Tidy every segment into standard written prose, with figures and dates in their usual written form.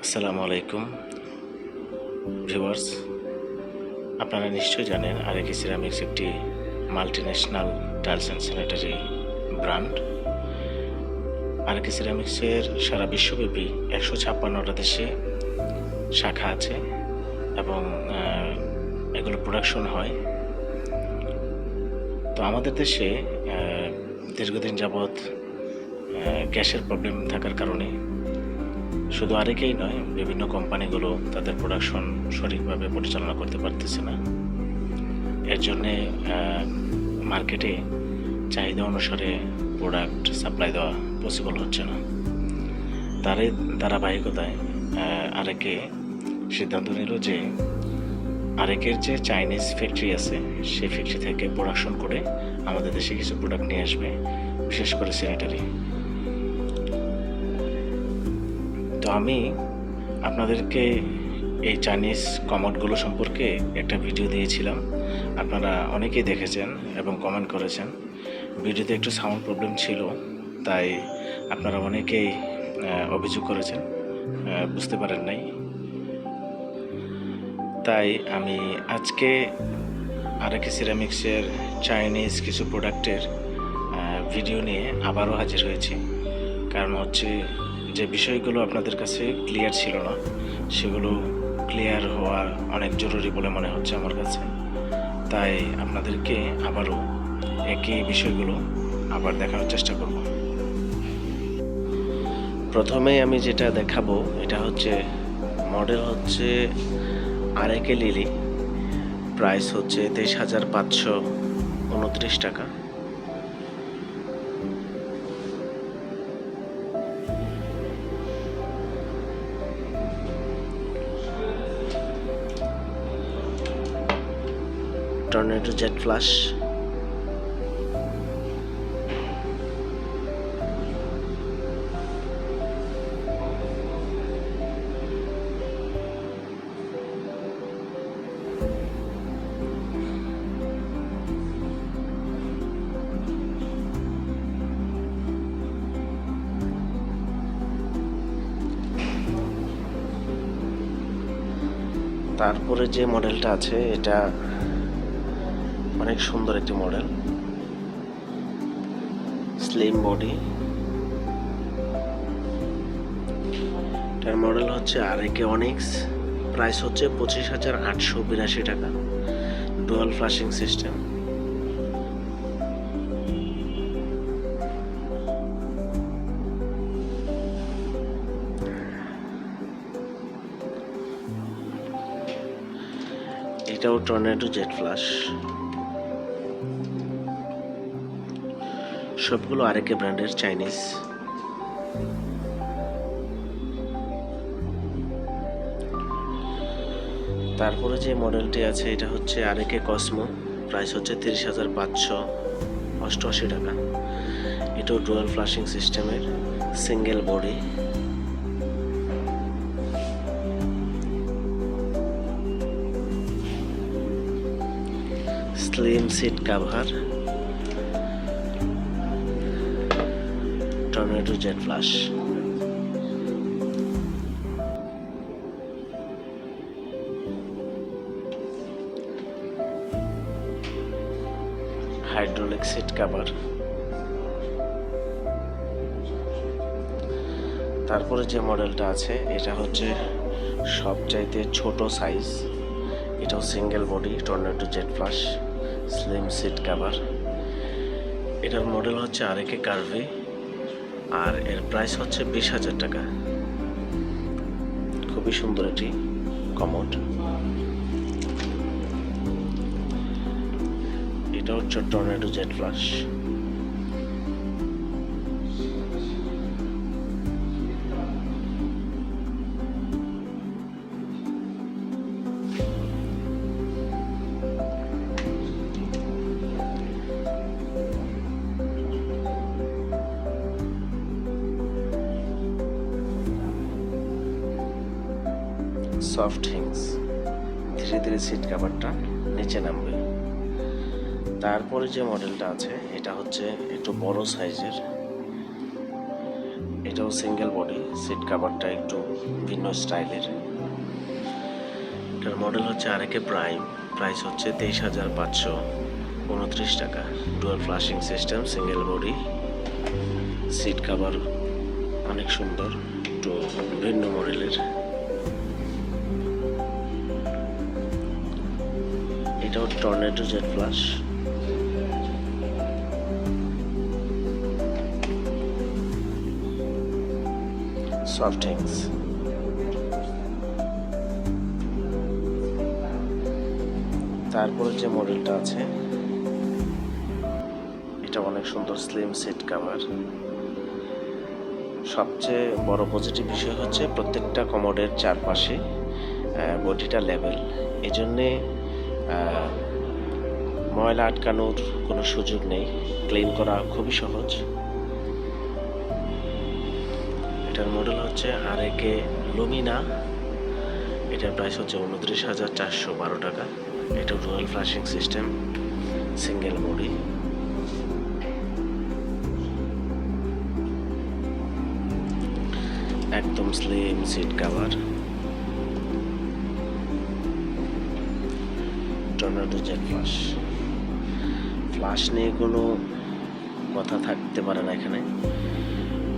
আসসালামু আলাইকুম ভিউয়ার্স, আপনারা নিশ্চয়ই জানেন আরেকে সিরামিক্স একটি multinational tiles and sanitary brand. RAK সিরামিক্সের সারা বিশ্বব্যাপী 156টা দেশে শাখা আছে এবং এগুলো প্রোডাকশন হয়। তো আমাদের দেশে দীর্ঘদিন যাবৎ গ্যাসের প্রবলেম থাকার কারণে শুধু আরেকেই নয়, বিভিন্ন কোম্পানিগুলো তাদের প্রোডাকশন সঠিকভাবে পরিচালনা করতে পারতেছে না। এর জন্যে মার্কেটে চাহিদা অনুসারে প্রোডাক্ট সাপ্লাই দেওয়া পসিবল হচ্ছে না। তারই ধারাবাহিকতায় আরেকে সিদ্ধান্ত নিল যে আরেকের যে চাইনিজ ফ্যাক্টরি আছে সেই ফ্যাক্টরি থেকে প্রোডাকশন করে আমাদের দেশে কিছু প্রোডাক্ট নিয়ে আসবে, বিশেষ করে স্যানিটারি। তো আমি আপনাদেরকে এই চাইনিজ কমোডগুলো সম্পর্কে একটা ভিডিও দিয়েছিলাম, আপনারা অনেকেই দেখেছেন এবং কমেন্ট করেছেন। ভিডিওতে একটু সাউন্ড প্রবলেম ছিল, তাই আপনারা অনেকেই অভিযোগ করেছেন, বুঝতে পারেন নাই। তাই আমি আজকে আরেকে সিরামিক্সের চাইনিজ কিছু প্রোডাক্টের ভিডিও নিয়ে আবারও হাজির হয়েছি। কারণ হচ্ছে যে বিষয়গুলো আপনাদের কাছে ক্লিয়ার ছিল না, সেগুলো ক্লিয়ার হওয়া অনেক জরুরি বলে মনে হচ্ছে আমার কাছে। তাই আপনাদেরকে আবারও একই বিষয়গুলো আবার দেখানোর চেষ্টা করব। প্রথমেই আমি যেটা দেখাবো এটা হচ্ছে মডেল হচ্ছে আরেকে লিলি, প্রাইস হচ্ছে 23,529 টাকা। টর্নেডো জেট ফ্লাশ, তারপরে যে মডেলটা আছে এটা অনেক সুন্দর একটি মডেল, স্লিম বডি। এটার মডেল হচ্ছে আরেকে অনিক্স, প্রাইস হচ্ছে 25,882 টাকা। Dual flushing system. এটাও টর্নেডো জেট ফ্লাশ। সবগুলো আরেকে ব্র্যান্ডের চাইনিজ। তারপরে যে মডেলটি আছে এটা হচ্ছে আরেকে কসমো, প্রাইস হচ্ছে 30,588 টাকা। এটাও ডুয়াল ফ্লাশিং সিস্টেমের, single body. Slim seat cover, tornado jet flush. Hydraulic seat cover. তারপরে যে মডেলটা আছে এটা হচ্ছে সবচাইতে ছোট সাইজ, এটাও single body, tornado jet flush, slim seat cover. এটার মডেল হচ্ছে আরেকে কার্ভি, আর এর প্রাইস হচ্ছে 20,000 টাকা। খুবই সুন্দর এটি কমোড। এটা হচ্ছে টর্নেডো জেট ফ্লাশ। সফট হিংস, ধীরে ধীরে সিট কাভারটা নিচে নামবে। তারপরে যে মডেলটা আছে এটা হচ্ছে একটু বড় সাইজের, এটাও সিঙ্গেল বডি, সিট কাভারটা একটু ভিন্ন স্টাইলের। এটার মডেল হচ্ছে আরএকে প্রাইম, প্রাইস হচ্ছে 23,529 টাকা। Dual flushing system, single body, seat cover অনেক সুন্দর, একটু ভিন্ন মডেলের। এটাও টর্নেডো জেট ফ্লাশ। সফটিংস। তারপরে যে মডেলটা আছে এটা অনেক সুন্দর, স্লিম সিট কাভার। সবচেয়ে বড় পজিটিভ বিষয় হচ্ছে প্রত্যেকটা কমোডের চারপাশে বডিটা লেভেল, এজন্যে ময়লা আটকানোর কোনো সুযোগ নেই, ক্লিন করা খুবই সহজ। এটার মডেল হচ্ছে আরএকে লুমিনা, এটার প্রাইস হচ্ছে 29,412 টাকা। এটা dual flushing system, single body. একদম slim seat cover. Tornado jet flush. Flush নিয়ে কোনো কথা থাকতে পারে না এখানে,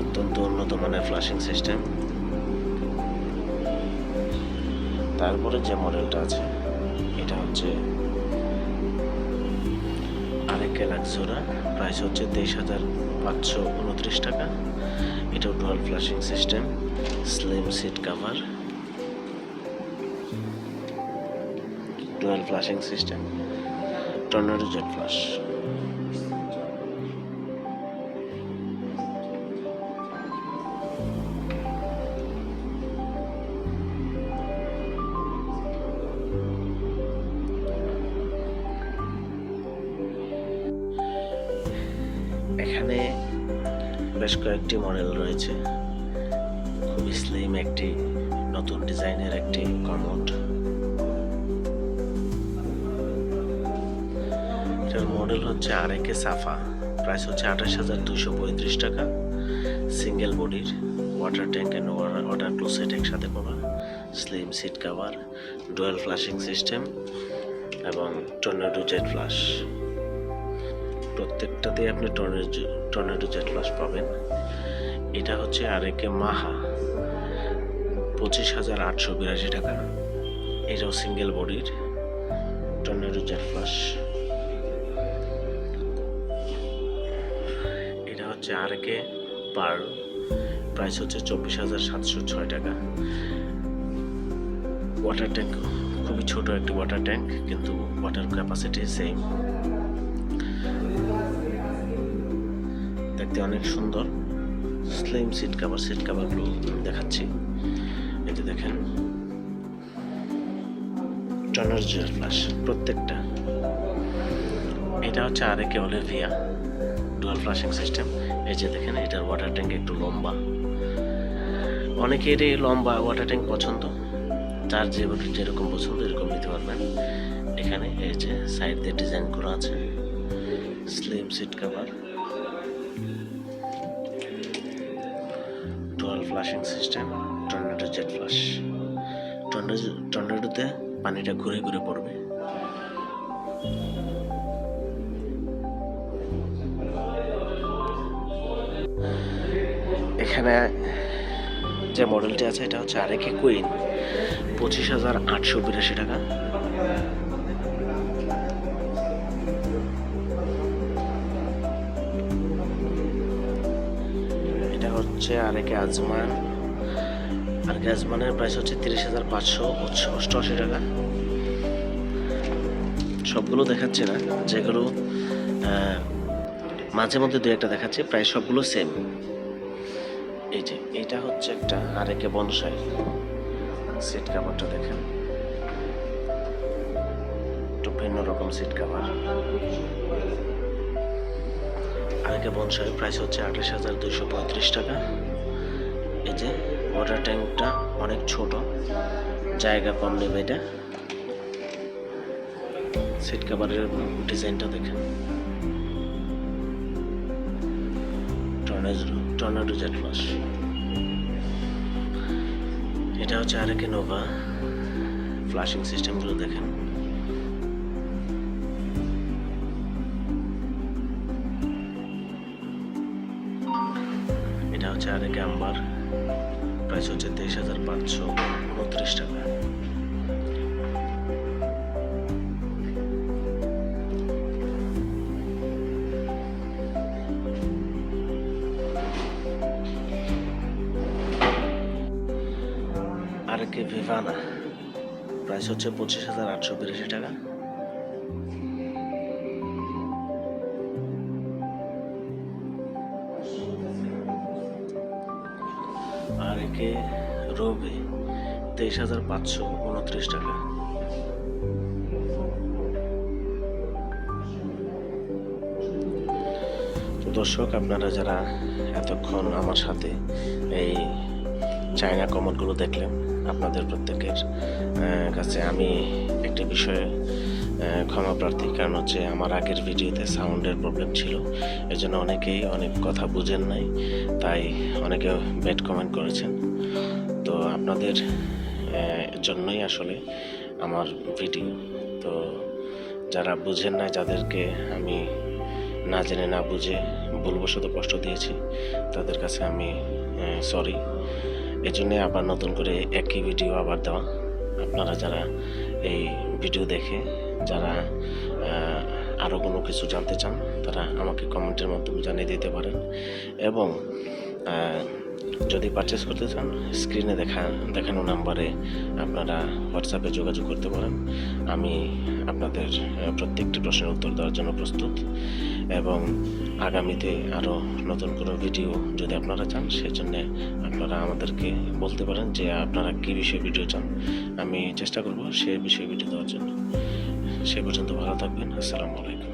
অত্যন্ত উন্নত মানের ফ্লাশিং সিস্টেম। তারপরে যে মডেলটা আছে এটা হচ্ছে আরএকে লাক্সোরা, প্রাইস হচ্ছে 23,529 টাকা। এটাও dual flushing system, slim seat cover, dual flushing system, tornado jet flush. এখানে বেশ কয়েকটি মডেল রয়েছে, খুবই স্লিম একটি নতুন ডিজাইনের একটি কমোড। এটার মডেল হচ্ছে আরএকে সাফা, প্রাইস হচ্ছে 28,235 টাকা। সিঙ্গেল বডির, water tank and water closet একসাথে করা, slim seat cover, dual flushing system এবং টর্নেডো জেট ফ্লাশ। প্রত্যেকটাতেই আপনি টর্নেডো জেট ফ্লাশ পাবেন। এটা হচ্ছে আরএকে মাহা, 25,882 টাকা। এটাও সিঙ্গেল বডির, টর্নেডো জেট ফ্লাশ। এটা হচ্ছে আরএকে পার্ল, প্রাইস হচ্ছে 24,706 টাকা। ওয়াটার ট্যাঙ্ক, খুবই ছোট একটি ওয়াটার ট্যাঙ্ক, কিন্তু ওয়াটার ক্যাপাসিটি সেম। দেখতে অনেক সুন্দর, স্লিম সিট কাভারগুলো দেখাচ্ছি। এটা দেখেন, টর্নেডো জেট ফ্লাশ প্রত্যেকটা। এটা হচ্ছে আরএকে অলিভিয়া, ডুয়াল ফ্লাশিং সিস্টেম। এই যে দেখেন, এটার ওয়াটার ট্যাঙ্ক একটু লম্বা, অনেকেরই লম্বা ওয়াটার ট্যাঙ্ক পছন্দ, যার যেরকম পছন্দ এরকম নিতে পারবেন। এখানে এই যে সাইড দিয়ে ডিজাইন করা আছে, slim seat cover, dual flushing system, tornado jet flush. টর্নেডোতে পানিটা ঘুরে ঘুরে পড়বে। এখানে যে মডেলটি আছে এটা হচ্ছে আরএকে কুইন, 25,882 টাকা। এটা হচ্ছে আরএকে আজমান, আরএকে আজমানের প্রাইস হচ্ছে 30,588 টাকা। সবগুলো দেখাচ্ছে না, যেগুলো মাঝে মধ্যে দু একটা দেখাচ্ছে, প্রায় সবগুলো সেম। এই যে এটা হচ্ছে একটা আরএকে বনসাই, সিট কাভারটা দেখেন, একটু ভিন্ন রকম সিট কাভার। আরএকে বনসাই, প্রাইস হচ্ছে 28,235 টাকা। এই যে ওয়াটার ট্যাঙ্কটা অনেক ছোট, জায়গা কম নেবে এটা। সিট কাভারের ডিজাইনটা দেখেন, টর্নেডো জেট ফ্লাশ। এটা হচ্ছে আরেক নোভা। ফ্লাশিং সিস্টেমগুলো দেখেন। এটা হচ্ছে আরেক আম্বার। প্রাইস হচ্ছে 23,529 টাকা। আরেকে ভিভানা, প্রাইস হচ্ছে 25,882 টাকা। আরেকে রোবে, 23,529 টাকা। তো দর্শক, আপনারা যারা এতক্ষণ আমার সাথে এই চায়না কমোডগুলো দেখলেন, আপনাদের প্রত্যেকের কাছে আমি একটি বিষয়ে ক্ষমা প্রার্থী। কারণ হচ্ছে আমার আগের ভিডিওতে সাউন্ডের প্রবলেম ছিল, এর জন্য অনেকেই অনেক কথা বুঝেন নাই, তাই অনেকে ব্যাড কমেন্ট করেছেন। তো আপনাদের জন্যই আসলে আমার ভিডিও। তো যারা বুঝেন না, যাদেরকে আমি না জেনে না বুঝে ভুলবশত কষ্ট দিয়েছি, তাদের কাছে আমি সরি। এই জন্যে আবার নতুন করে একই ভিডিও আবার দেওয়া। আপনারা যারা এই ভিডিও দেখে যারা আরও কোনো কিছু জানতে চান, তারা আমাকে কমেন্টের মাধ্যমে জানিয়ে দিতে পারেন। এবং যদি পারচেস করতে চান, স্ক্রিনে দেখানো নাম্বারে আপনারা হোয়াটসঅ্যাপে যোগাযোগ করতে পারেন। আমি আপনাদের প্রত্যেকটি প্রশ্নের উত্তর দেওয়ার জন্য প্রস্তুত। এবং আগামীতে আরও নতুন কোনো ভিডিও যদি আপনারা চান, সেজন্য আপনারা আমাদেরকে বলতে পারেন যে আপনারা কী বিষয়ে ভিডিও চান। আমি চেষ্টা করব সেই বিষয়ে ভিডিও দেওয়ার জন্য। সে পর্যন্ত ভালো থাকবেন। আসসালামু আলাইকুম।